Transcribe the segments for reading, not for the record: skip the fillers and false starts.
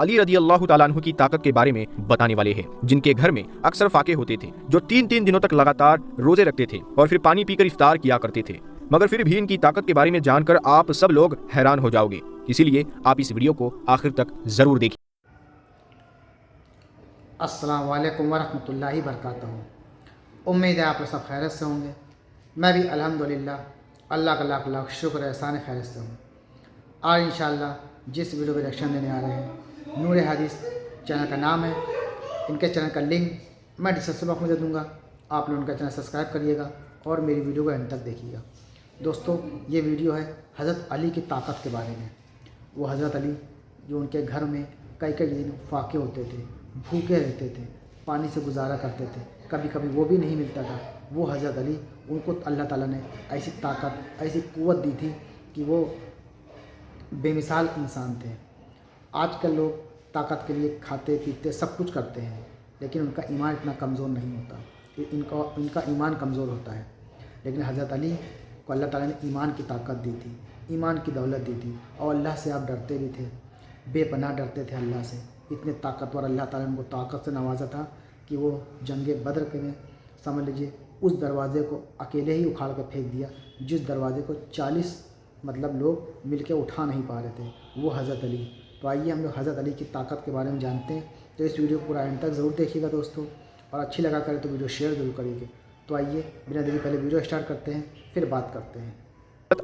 अली रदी अल्लाह ताला अन्हु की ताकत के बारे में बताने वाले हैं, जिनके घर में अक्सर फाके होते थे, जो 3-3 दिनों तक लगातार रोजे रखते थे और फिर पानी पीकर इफ्तार किया करते थे। मगर फिर भी इनकी ताकत के बारे में जानकर आप सब लोग हैरान हो जाओगे, इसीलिए आप इस वीडियो को आखिर तक जरूर देखिए। अस्सलाम वालेकुम वरहमतुल्लाहि बरकातहू। उम्मीद है आप लोग सब खैरियत से होंगे। मैं भी अल्हम्दुलिल्लाह अल्लाह का लाख लाख शुक्र एहसान खैरियत से हूँ। आज इंशाअल्लाह जिस वीडियो पे रिएक्शन देने आ रहे हैं, नूर हदीस चैनल का नाम है। इनके चैनल का लिंक मैं डिस्क्रिप्शन बॉक्स में दे दूँगा। आप लोग उनका चैनल सब्सक्राइब करिएगा और मेरी वीडियो को एंड तक देखिएगा। दोस्तों, ये वीडियो है हज़रत अली की ताकत के बारे में। वो हज़रत अली जो उनके घर में कई कई दिन फाके होते थे, भूखे रहते थे, पानी से गुजारा करते थे, कभी कभी वो भी नहीं मिलता था। वो हज़रत अली, उनको अल्लाह ताला ने ऐसी ताकत, ऐसी क़ुव्वत दी थी कि वो बेमिसाल इंसान थे। आजकल लोग ताकत के लिए खाते पीते सब कुछ करते हैं, लेकिन उनका ईमान इतना कमज़ोर नहीं होता। इनका ईमान कमज़ोर होता है। लेकिन हज़रत अली को अल्लाह ताला ने ईमान की ताकत दी थी, ईमान की दौलत दी थी, और अल्लाह से आप डरते भी थे, बेपनाह डरते थे अल्लाह से। इतने ताकतवर अल्लाह ताला ने उनको ताकत से नवाजा था कि वो जंगे बद्र के में समझ लीजिए उस दरवाज़े को अकेले ही उखाड़ कर फेंक दिया, जिस दरवाज़े को 40 लोग मिलकर उठा नहीं पा रहे थे। वो हज़रत अली। तो आइए हम लोग हज़रत अली की ताकत के बारे में जानते हैं। तो इस वीडियो को पूरा एंड तक ज़रूर देखिएगा दोस्तों, और अच्छी लगा करे तो वीडियो शेयर ज़रूर करिएगा। तो आइए बिना देरी पहले वीडियो स्टार्ट करते हैं, फिर बात करते हैं।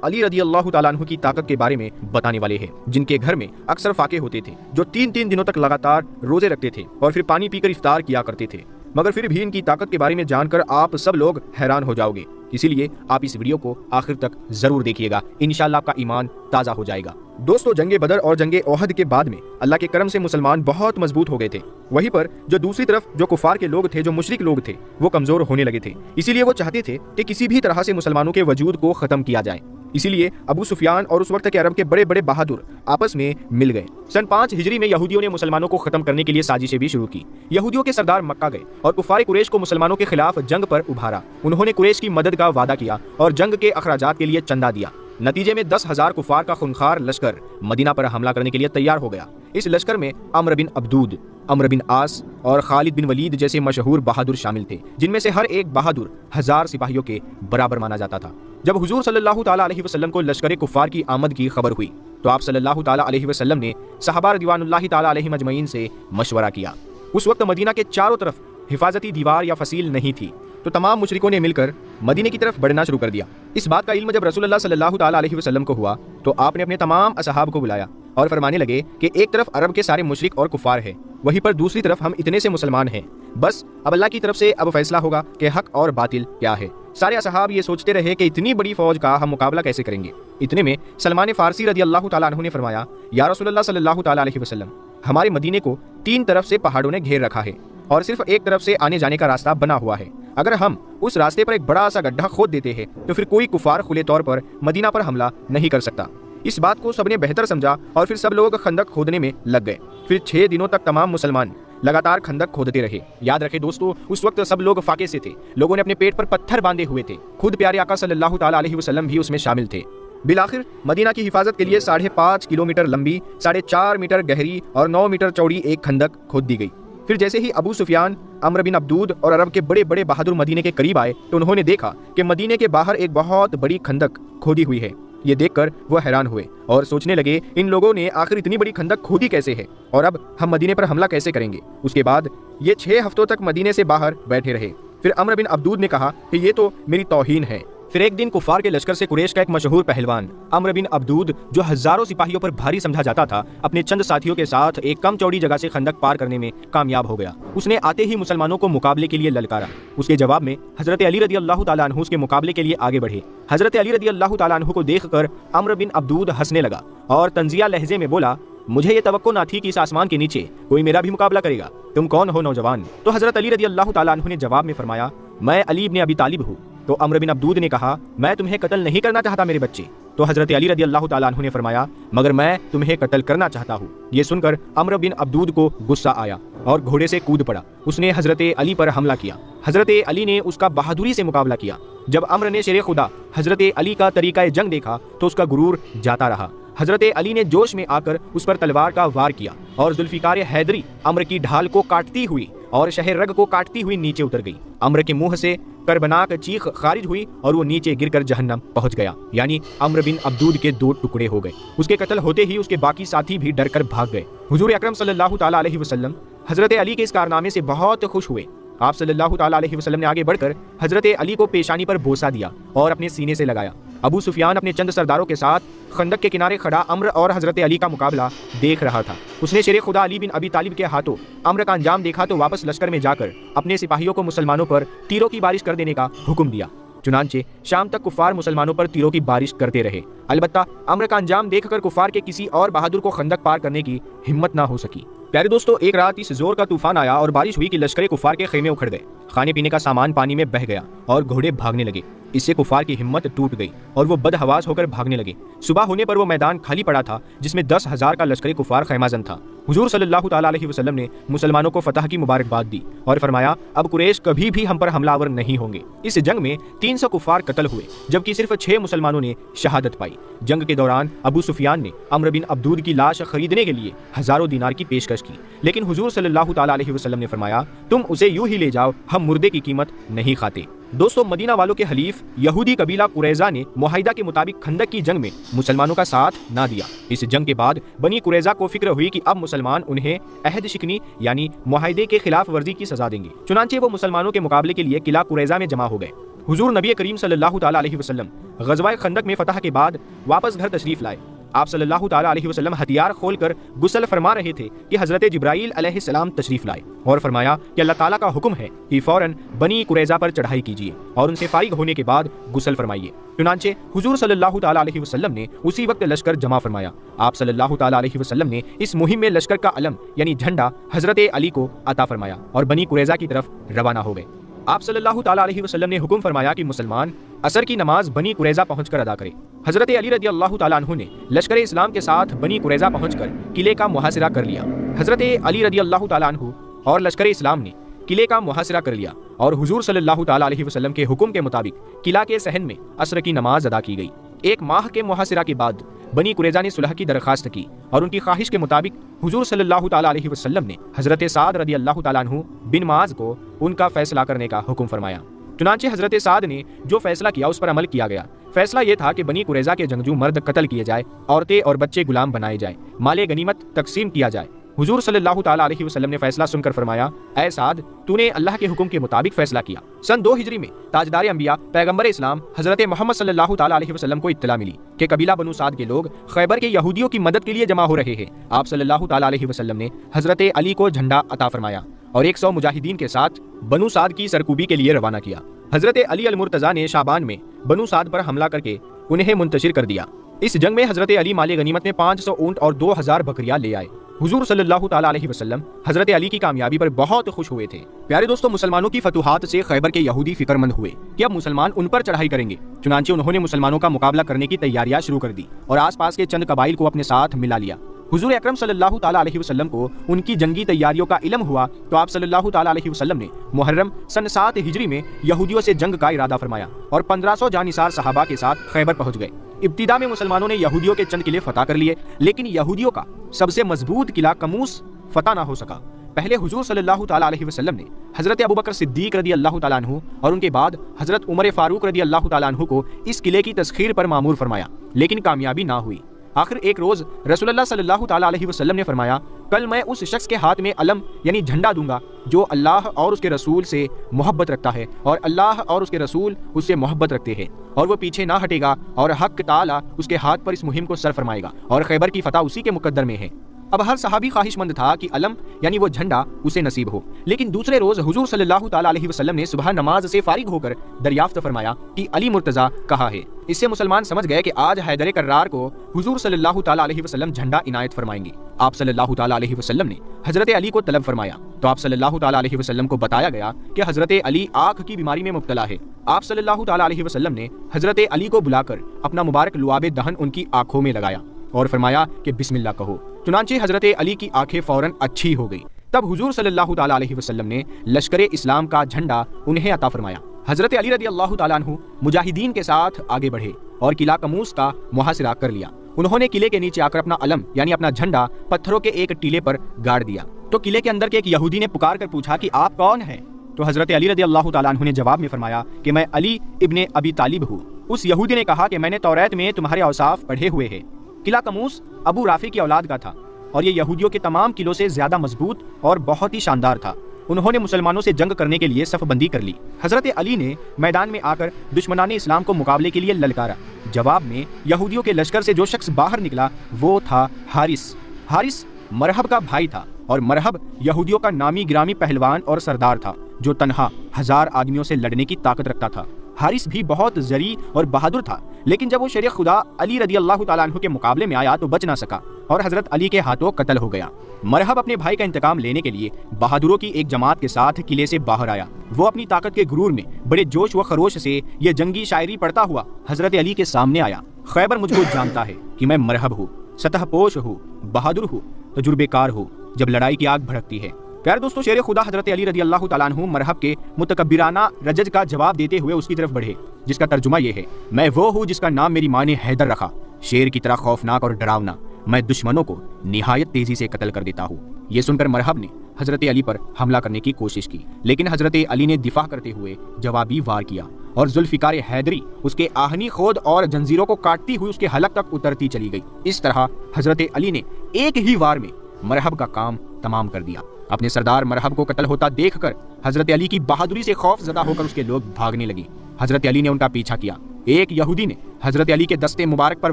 अली रदी अल्लाह ताला अन्हु की ताकत के बारे में बताने वाले हैं, जिनके घर में अक्सर फाके होते थे, जो 3-3 दिनों तक लगातार रोजे रखते थे और फिर पानी पीकर इफ्तार किया करते थे। मगर फिर भी इनकी ताकत के बारे में जानकर आप सब लोग हैरान हो जाओगे, इसीलिए आप इस वीडियो को आखिर तक जरूर देखिएगा। इंशाअल्लाह आपका ईमान ताज़ा हो जाएगा। दोस्तों, जंगे बदर और जंगे ओहद के बाद में अल्लाह के करम से मुसलमान बहुत मजबूत हो गए थे। वहीं पर जो दूसरी तरफ जो कुफार के लोग थे, जो मुशरिक लोग थे, वो कमजोर होने लगे थे। इसीलिए वो चाहते थे कि किसी भी तरह से मुसलमानों के वजूद को खत्म किया जाए। इसीलिए अबू सुफियान और उस वक्त के अरब के बड़े बड़े बहादुर आपस में मिल गए। सन 5 हिजरी में यहूदियों ने मुसलमानों को खत्म करने के लिए साजिशें भी शुरू की। यहूदियों के सरदार मक्का गए और कुफार कुरैश को मुसलमानों के खिलाफ जंग पर उभारा। उन्होंने कुरैश की मदद का वादा किया और जंग के अखराजात के लिए चंदा दिया। नतीजे में 10,000 कुफार का खूंखार लश्कर मदीना पर हमला करने के लिए तैयार हो गया। इस लश्कर में अम्र बिन अब्दूद, अम्र बिन आस और खालिद बिन वलीद जैसे मशहूर बहादुर शामिल थे, जिनमें से हर एक बहादुर 1000 सिपाहियों के बराबर माना जाता था। जब हुजूर सल्लल्लाहु ताला अलैहि वसल्लम को लश्कर कुफार की आमद की खबर हुई, तो आप सल्लल्लाहु ताला अलैहि वसल्लम ने सहाबा रिदवानुल्लाहि ताला अलैहिम अजमईन से मशवरा किया। उस वक्त मदीना के चारों तरफ हिफाजती दीवार या फसील नहीं थी, तो तमाम मुशरिकों ने मिलकर मदीने की तरफ बढ़ना शुरू कर दिया। इस बात का इल्म जब रसूलुल्लाह सल्लल्लाहु ताला अलैहि वसल्लम को हुआ, तो आपने अपने तमाम असहाब को बुलाया और फरमाने लगे कि एक तरफ अरब के सारे मुशरिक और कुफार हैं, वहीं पर दूसरी तरफ हम इतने से मुसलमान हैं। बस अब अल्लाह की तरफ से अब फैसला होगा कि हक और बातिल क्या है। सारे असहाब ये सोचते रहे कि इतनी बड़ी फौज का हम मुकाबला कैसे करेंगे। इतने में सलमान फारसी रदी अल्लाह ताला अन्हु ने फरमाया, या रसूलुल्लाह सल्लल्लाहु ताला अलैहि वसल्लम, हमारे मदीने को 3 तरफ से पहाड़ों ने घेर रखा है और सिर्फ एक तरफ से आने जाने का रास्ता बना हुआ है। अगर हम उस रास्ते पर एक बड़ा सा गड्ढा खोद देते हैं, तो फिर कोई कुफार खुले तौर पर मदीना पर हमला नहीं कर सकता। इस बात को सबने बेहतर समझा और फिर सब लोग खंदक खोदने में लग गए। फिर 6 दिनों तक तमाम मुसलमान लगातार खंदक खोदते रहे। याद रखें दोस्तों, उस वक्त सब लोग फाके से थे। लोगों ने अपने पेट पर पत्थर बांधे हुए थे। खुद प्यारे आका सल्लल्लाहु ताला अलैहि वसल्लम भी उसमें शामिल थे। बिलाखिर मदीना की हिफाजत के लिए 5.5 किलोमीटर लंबी, 4.5 मीटर गहरी और 9 मीटर चौड़ी एक खंदक खोद दी गई। फिर जैसे ही अबू सुफियान, अम्र बिन अब्दूद और अरब के बड़े बड़े बहादुर मदीने के करीब आए, तो उन्होंने देखा कि मदीने के बाहर एक बहुत बड़ी खंदक खोदी हुई है। ये देखकर वो हैरान हुए और सोचने लगे, इन लोगों ने आखिर इतनी बड़ी खंदक खोदी कैसे है और अब हम मदीने पर हमला कैसे करेंगे। उसके बाद ये 6 हफ्तों तक मदीने से बाहर बैठे रहे। फिर अम्र बिन अब्दूद ने कहा कि ये तो मेरी तौहीन है। फिर एक दिन कुफार के लश्कर से कुरैश का एक मशहूर पहलवान अम्र बिन अब्दूद, जो हजारों सिपाहियों पर भारी समझा जाता था, अपने चंद साथियों के साथ एक कम चौड़ी जगह से खंदक पार करने में कामयाब हो गया। उसने आते ही मुसलमानों को मुकाबले के लिए ललकारा। उसके जवाब में हजरत अली रदी अल्लाह ताला अन्हु उसके मुकाबले के लिए आगे बढ़े। हजरत अली रदी अल्लाह ताला अन्हु को देखकर अम्र बिन अब्दूद हंसने लगा और तंजिया लहजे में बोला, मुझे ये तवक्को ना थी कि इस आसमान के नीचे कोई मेरा भी मुकाबला करेगा। तुम कौन हो नौजवान? तो हजरत अली रदी अल्लाह ताला अन्हु ने जवाब में फरमाया, मैं अली इब्न अबी तालिब हूँ। तो अम्र बिन अब्दूद ने कहा, मैं तुम्हें कत्ल नहीं करना चाहता मेरे बच्चे। तो हजरत अली रदी अल्लाह ताला अन्हु ने फरमाया, मगर मैं तुम्हें कत्ल करना चाहता हूँ। ये सुनकर अम्र बिन अब्दूद को गुस्सा आया और घोड़े से कूद पड़ा। उसने हजरत अली पर हमला किया। हजरत अली ने उसका बहादुरी से मुकाबला किया। जब अम्र ने शेर खुदा हजरत अली का तरीका जंग देखा, तो उसका गुरूर जाता रहा حضرت علی نے جوش میں آ کر اس پر تلوار کا وار کیا اور ذوالفقار حیدری عمرو کی ڈھال کو کاٹتی ہوئی اور شہر رگ کو کاٹتی ہوئی نیچے اتر گئی۔ عمرو کے منہ سے کربناک چیخ خارج ہوئی اور وہ نیچے گر کر جہنم پہنچ گیا، یعنی عمرو بن عبدود کے 2 ٹکڑے ہو گئے۔ اس کے قتل ہوتے ہی اس کے باقی ساتھی بھی ڈر کر بھاگ گئے۔ حضور اکرم صلی اللہ تعالیٰ علیہ وسلم حضرت علی کے اس کارنامے سے بہت خوش ہوئے۔ آپ صلی اللہ تعالیٰ علیہ وسلم نے آگے بڑھ کر حضرت علی کو پیشانی پر بوسہ دیا اور اپنے سینے سے لگایا۔ ابو سفیان اپنے چند سرداروں کے ساتھ خندق کے کنارے کھڑا عمرو اور حضرت علی کا مقابلہ دیکھ رہا تھا۔ اس نے شیر خدا علی بن ابی طالب کے ہاتھوں عمرو کا انجام دیکھا تو واپس لشکر میں جا کر اپنے سپاہیوں کو مسلمانوں پر تیروں کی بارش کر دینے کا حکم دیا۔ چنانچہ شام تک کفار مسلمانوں پر تیروں کی بارش کرتے رہے۔ البتہ عمرو کا انجام دیکھ کر کفار کے کسی اور بہادر کو خندق پار کرنے کی ہمت نہ ہو سکی۔ پیارے دوستو، ایک رات اس زور کا طوفان آیا اور بارش ہوئی کہ لشکر کفار کے خیمے اکھڑ گئے، کھانے پینے کا سامان پانی میں بہہ گیا اور گھوڑے بھاگنے لگے۔ اس سے کفار کی ہمت ٹوٹ گئی اور وہ بدحواس ہو کر بھاگنے لگے۔ صبح ہونے پر وہ میدان خالی پڑا تھا جس میں 10,000 کا لشکر کفار خیمہ زن تھا۔ حضور صلی اللہ تعالیٰ علیہ وسلم نے مسلمانوں کو فتح کی مبارکباد دی اور فرمایا اب قریش کبھی بھی ہم پر حملہ آور نہیں ہوں گے۔ اس جنگ میں 300 کفار قتل ہوئے جبکہ صرف 6 مسلمانوں نے شہادت پائی۔ جنگ کے دوران ابو سفیان نے عمرو بن عبدود کی لاش خریدنے کے لیے ہزاروں دینار کی پیشکش کی، لیکن حضور صلی اللہ تعالیٰ علیہ وسلم نے فرمایا تم اسے یوں ہی لے جاؤ، ہم مردے کی قیمت نہیں کھاتے۔ دوستو، مدینہ والوں کے حلیف یہودی قبیلہ قریظہ نے معاہدہ کے مطابق خندق کی جنگ میں مسلمانوں کا ساتھ نہ دیا۔ اس جنگ کے بعد بنی قریظہ کو فکر ہوئی کہ اب مسلمان انہیں عہد شکنی یعنی معاہدے کے خلاف ورزی کی سزا دیں گے، چنانچہ وہ مسلمانوں کے مقابلے کے لیے قلعہ قریظہ میں جمع ہو گئے۔ حضور نبی کریم صلی اللہ تعالیٰ علیہ وسلم غزوہ خندق میں فتح کے بعد واپس گھر تشریف لائے۔ آپ صلی اللہ تعالیٰ علیہ وسلم ہتھیار کھول کر غسل فرما رہے تھے کہ حضرت جبرائیل علیہ السلام تشریف لائے اور فرمایا کہ اللہ تعالیٰ کا حکم ہے کہ فوراً بنی قریظہ پر چڑھائی کیجیے اور ان سے فارغ ہونے کے بعد غسل فرمائیے۔ چنانچہ حضور صلی اللہ تعالیٰ علیہ وسلم نے اسی وقت لشکر جمع فرمایا۔ آپ صلی اللہ تعالیٰ علیہ وسلم نے اس مہم میں لشکر کا علم یعنی جھنڈا حضرت علی کو عطا فرمایا اور بنی قریظہ کی طرف روانہ ہو گئے۔ آپ صلی اللہ تعالیٰ علیہ وسلم نے حکم فرمایا کہ مسلمان عصر کی نماز بنی قریظہ پہنچ کر ادا کرے۔ حضرت علی رضی اللہ تعالیٰ عنہ نے لشکر اسلام کے ساتھ بنی قریظہ پہنچ کر قلعے کا محاصرہ کر لیا۔ حضرت علی رضی اللہ تعالیٰ عنہ اور لشکر اسلام نے قلعے کا محاصرہ کر لیا اور حضور صلی اللہ تعالیٰ علیہ وسلم کے حکم کے مطابق قلعہ کے صحن میں عصر کی نماز ادا کی گئی۔ 1 ماہ کے محاصرہ کے بعد بنی قریظہ نے صلح کی درخواست کی اور ان کی خواہش کے مطابق حضور صلی اللہ تعالیٰ علیہ وسلم نے حضرت سعد رضی اللہ تعالیٰ عنہ بن معاذ کو ان کا فیصلہ کرنے کا حکم فرمایا۔ چنانچہ حضرت سعد نے جو فیصلہ کیا اس پر عمل کیا گیا۔ فیصلہ یہ تھا کہ بنی قریظہ کے جنگجو مرد قتل کیے جائے، عورتیں اور بچے غلام بنائے جائیں، مال غنیمت تقسیم کیا جائے۔ حضور صلی اللہ تعالیٰ علیہ وسلم نے فیصلہ سن کر فرمایا اے سعد، تو نے اللہ کے حکم کے مطابق فیصلہ کیا۔ سن 2 ہجری میں تاجدار انبیاء پیغمبر اسلام حضرت محمد صلی اللہ تعالیٰ علیہ وسلم کو اطلاع ملی کہ قبیلہ بنو سعد کے لوگ خیبر کے یہودیوں کی مدد کے لیے جمع ہو رہے ہیں۔ آپ صلی اللہ تعالیٰ علیہ وسلم نے حضرت علی کو جھنڈا عطا فرمایا اور 100 مجاہدین کے ساتھ بنو سعد کی سرکوبی کے لیے روانہ کیا۔ حضرت علی المرتضیٰ نے شعبان میں بنو سعد پر حملہ کر کے انہیں منتشر کر دیا۔ اس جنگ میں حضرت علی مال غنیمت میں 500 اونٹ اور 2000 بکریاں لے آئے۔ حضور صلی اللہ تعالیٰ علیہ وسلم حضرت علی کی کامیابی پر بہت خوش ہوئے تھے۔ پیارے دوستو، مسلمانوں کی فتوحات سے خیبر کے یہودی فکر مند ہوئے کہ اب مسلمان ان پر چڑھائی کریں گے، چنانچہ انہوں نے مسلمانوں کا مقابلہ کرنے کی تیاریاں شروع کر دی اور آس پاس کے چند قبائل کو اپنے ساتھ ملا لیا۔ حضور اکرم صلی اللہ تعالیٰ علیہ وسلم کو ان کی جنگی تیاریوں کا علم ہوا تو آپ صلی اللہ تعالیٰ علیہ وسلم نے محرم سن 7 ہجری میں یہودیوں سے جنگ کا ارادہ فرمایا اور 1500 جانثار صحابہ کے ساتھ خیبر پہنچ گئے۔ ابتدا میں مسلمانوں نے یہودیوں کے چند قلعے فتح کر لیے، لیکن یہودیوں کا سب سے مضبوط قلعہ کموس فتح نہ ہو سکا۔ پہلے حضور صلی اللہ تعالیٰ علیہ وسلم نے حضرت ابوبکر صدیق رضی اللہ تعالیٰ عنہ اور ان کے بعد حضرت عمر فاروق رضی اللہ تعالیٰ عنہ کو اس قلعے کی تسخیر پر مامور فرمایا، لیکن کامیابی نہ ہوئی۔ آخر ایک روز رسول اللہ صلی اللہ تعالیٰ علیہ وسلم نے فرمایا کل میں اس شخص کے ہاتھ میں علم یعنی جھنڈا دوں گا جو اللہ اور اس کے رسول سے محبت رکھتا ہے اور اللہ اور اس کے رسول اس سے محبت رکھتے ہیں، اور وہ پیچھے نہ ہٹے گا اور حق تعالیٰ اس کے ہاتھ پر اس مہم کو سر فرمائے گا اور خیبر کی فتح اسی کے مقدر میں ہے۔ اب ہر صحابی خواہش مند تھا کہ علم یعنی وہ جھنڈا اسے نصیب ہو، لیکن دوسرے روز حضور صلی اللہ تعالیٰ علیہ وسلم نے صبح نماز سے فارغ ہو کر دریافت فرمایا کہ علی مرتضیٰ کہاں ہے۔ اس سے مسلمان سمجھ گئے کہ آج حیدر کرار کو حضور صلی اللہ تعالیٰ علیہ وسلم جھنڈا عنایت فرمائیں گے۔ آپ صلی اللہ تعالیٰ علیہ وسلم نے حضرت علی کو طلب فرمایا تو آپ صلی اللہ تعالیٰ علیہ وسلم کو بتایا گیا کہ حضرت علی آنکھ کی بیماری میں مبتلا ہے۔ آپ صلی اللہ تعالیٰ علیہ وسلم نے حضرت علی کو بلا کر اپنا مبارک لعاب دہن ان کی آنکھوں میں لگایا اور فرمایا کہ بسم اللہ کہو، چنانچہ حضرت علی کی آنکھیں فوراً اچھی ہو گئی۔ تب حضور صلی اللہ تعالیٰ علیہ وسلم نے لشکر اسلام کا جھنڈا انہیں عطا فرمایا۔ حضرت علی رضی اللہ تعالیٰ عنہ مجاہدین کے ساتھ آگے بڑھے اور قلعہ کموس کا محاصرہ کر لیا उन्होंने किले के नीचे आकर अपना अलम यानी अपना झंडा पत्थरों के एक टीले पर गाड़ दिया। तो किले के अंदर के एक यहूदी ने पुकार कर पूछा कि आप कौन हैं? तो हजरत अली रज़ी अल्लाह तआला अन्हु ने जवाब में फरमाया कि मैं अली इब्ने अबी तालिब हूँ। उस यहूदी ने कहा कि मैंने तौरात में तुम्हारे औसाफ पढ़े हुए हैं। किला कमूस अबू राफी की औलाद का था और ये यहूदियों के तमाम किलों से ज्यादा मजबूत और बहुत ही शानदार था। उन्होंने मुसलमानों से जंग करने के लिए सफ़बंदी कर ली। हजरत अली ने मैदान में आकर दुश्मनान इस्लाम को मुकाबले के लिए ललकारा। जवाब में यहूदियों के लश्कर से जो शख्स बाहर निकला वो था हारिस। हारिस मरहब का भाई था और मरहब यहूदियों का नामी गिरामी पहलवान और सरदार था जो तन्हा 1000 आदमियों से लड़ने की ताकत रखता था। हारिस भी बहुत जरी और बहादुर था, लेकिन जब वो शेर खुदा अली रज़ी अल्लाह तआला अन्हु के मुकाबले में आया तो बच ना सका और हजरत अली के हाथों कत्ल हो गया। मरहब अपने भाई का इंतकाम लेने के लिए बहादुरों की एक जमात के साथ किले से बाहर आया। वो अपनी ताकत के गुरूर में बड़े जोश व खरोश से ये जंगी शायरी पढ़ता हुआ हजरत अली के सामने आया। खैबर मुझको जानता है कि मैं मरहब हूँ, सतहपोश हूँ, बहादुर हूँ, तजुर्बेकार हूँ जब लड़ाई की आग भड़कती है। प्यारे दोस्तों, शेर खुदा हजरत अली रज़ी अल्लाह तआला अन्हु मरहब के मुतकब्बिराना रजज का जवाब देते हुए उसकी तरफ बढ़े, जिसका तर्जुमा ये है, मैं वो हूँ जिसका नाम मेरी माँ ने हैदर रखा, शेर की तरह खौफनाक और डरावना, मैं दुश्मनों को निहायत तेजी से कत्ल कर देता हूँ। ये सुनकर मरहब ने हजरत अली पर हमला करने की कोशिश की, लेकिन हजरत अली ने दिफा करते हुए जवाबी वार किया और जुल्फिकार हैदरी उसके आहनी खोद और जंजीरों को काटती हुई उसके हलक तक उतरती चली गई। इस तरह हजरत अली ने एक ही वार में मरहब का काम तमाम कर दिया। अपने सरदार मरहब को कत्ल होता देखकर हजरत अली की बहादुरी से खौफ ज़दा होकर उसके लोग भागने लगे। हजरत अली ने उनका पीछा किया। एक यहूदी ने हजरत अली के दस्ते मुबारक पर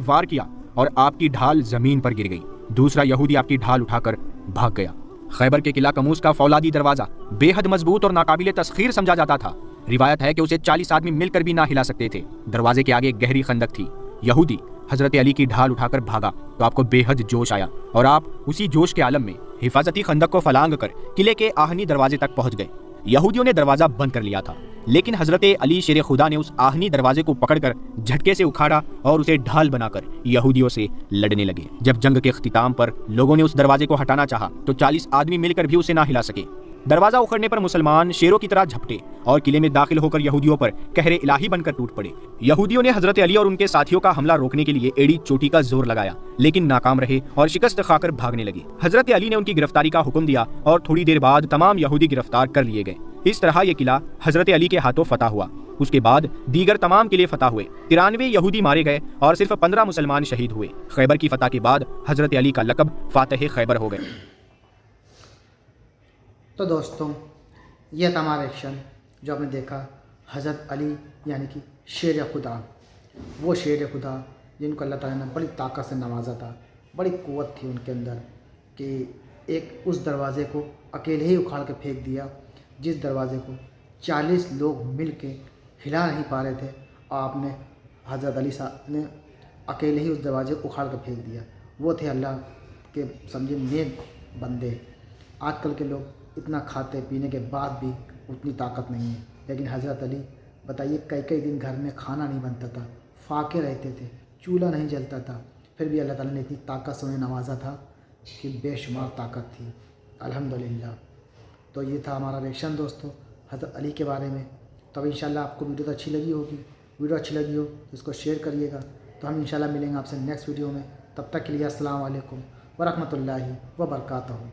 वार किया और आपकी ढाल जमीन पर गिर गई। दूसरा यहूदी आपकी ढाल उठाकर भाग गया। खैबर के किला कमूस का फौलादी दरवाजा बेहद मजबूत और नाकाबिले तस्खीर समझा जाता था। रिवायत है कि उसे 40 आदमी मिलकर भी ना हिला सकते थे। दरवाजे के आगे एक गहरी खंदक थी। यहूदी हजरत अली की ढाल उठाकर भागा तो आपको बेहद जोश आया और आप उसी जोश के आलम में हिफाजती खंदक को फलांग कर किले के आहनी दरवाजे तक पहुंच गए। यहूदियों ने दरवाजा बंद कर लिया था, लेकिन हजरत अली शेर खुदा ने उस आहनी दरवाजे को पकड़कर झटके से उखाड़ा और उसे ढाल बनाकर यहूदियों से लड़ने लगे। जब जंग के इख्तिताम पर लोगों ने उस दरवाजे को हटाना चाहा तो 40 आदमी मिलकर भी उसे ना हिला सके। दरवाजा उखड़ने पर मुसलमान शेरों की तरह झपटे और किले में दाखिल होकर यहूदियों पर कहरे इलाही बनकर टूट पड़े। यहूदियों ने हजरत अली और उनके साथियों का हमला रोकने के लिए एड़ी चोटी का जोर लगाया, लेकिन नाकाम रहे और शिकस्त खाकर भागने लगे। हजरत अली ने उनकी गिरफ्तारी का हुक्म दिया और थोड़ी देर बाद तमाम यहूदी गिरफ्तार कर लिए गए। इस तरह यह किला हजरत अली के हाथों फतह हुआ। उसके बाद दीगर तमाम किले फतह हुए। 93 यहूदी मारे गए और सिर्फ 15 मुसलमान शहीद हुए। खैबर की फतह के बाद हजरत अली का लक़ब फातह खैबर हो गए। तो दोस्तों, यह था हमारा एक्शन जो आपने देखा। हज़रत अली यानी कि शेर खुदा, वो शेर खुदा जिनको अल्लाह ताला ने बड़ी ताकत से नवाजा था, बड़ी क़ुव्वत थी उनके अंदर कि एक उस दरवाज़े को अकेले ही उखाड़ के फेंक दिया जिस दरवाज़े को 40 लोग मिल के हिला नहीं पा रहे थे, और आपने हज़रत अली साहब ने अकेले ही उस दरवाज़े को उखाड़ के फेंक दिया। वो थे अल्लाह के समझे नेक बंदे। आजकल के लोग इतना खाते पीने के बाद भी उतनी ताकत नहीं है, लेकिन हज़रत अली बताइए कई कई दिन घर में खाना नहीं बनता था, फाके रहते थे, चूल्हा नहीं जलता था, फिर भी अल्लाह ताला ने इतनी ताकत से उन्हें नवाजा था कि बेशुमार ताकत थी। अल्हम्दुलिल्लाह। तो ये था हमारा रिएक्शन दोस्तों हज़रत अली के बारे में। तो अब इंशाल्लाह आपको वीडियो तो अच्छी लगी होगी। वीडियो अच्छी लगी हो तो इसको शेयर करिएगा। तो हम इंशाल्लाह मिलेंगे आपसे नेक्स्ट वीडियो में। तब तक के लिए अस्सलाम वालेकुम व रहमतुल्लाहि व बरकातहू।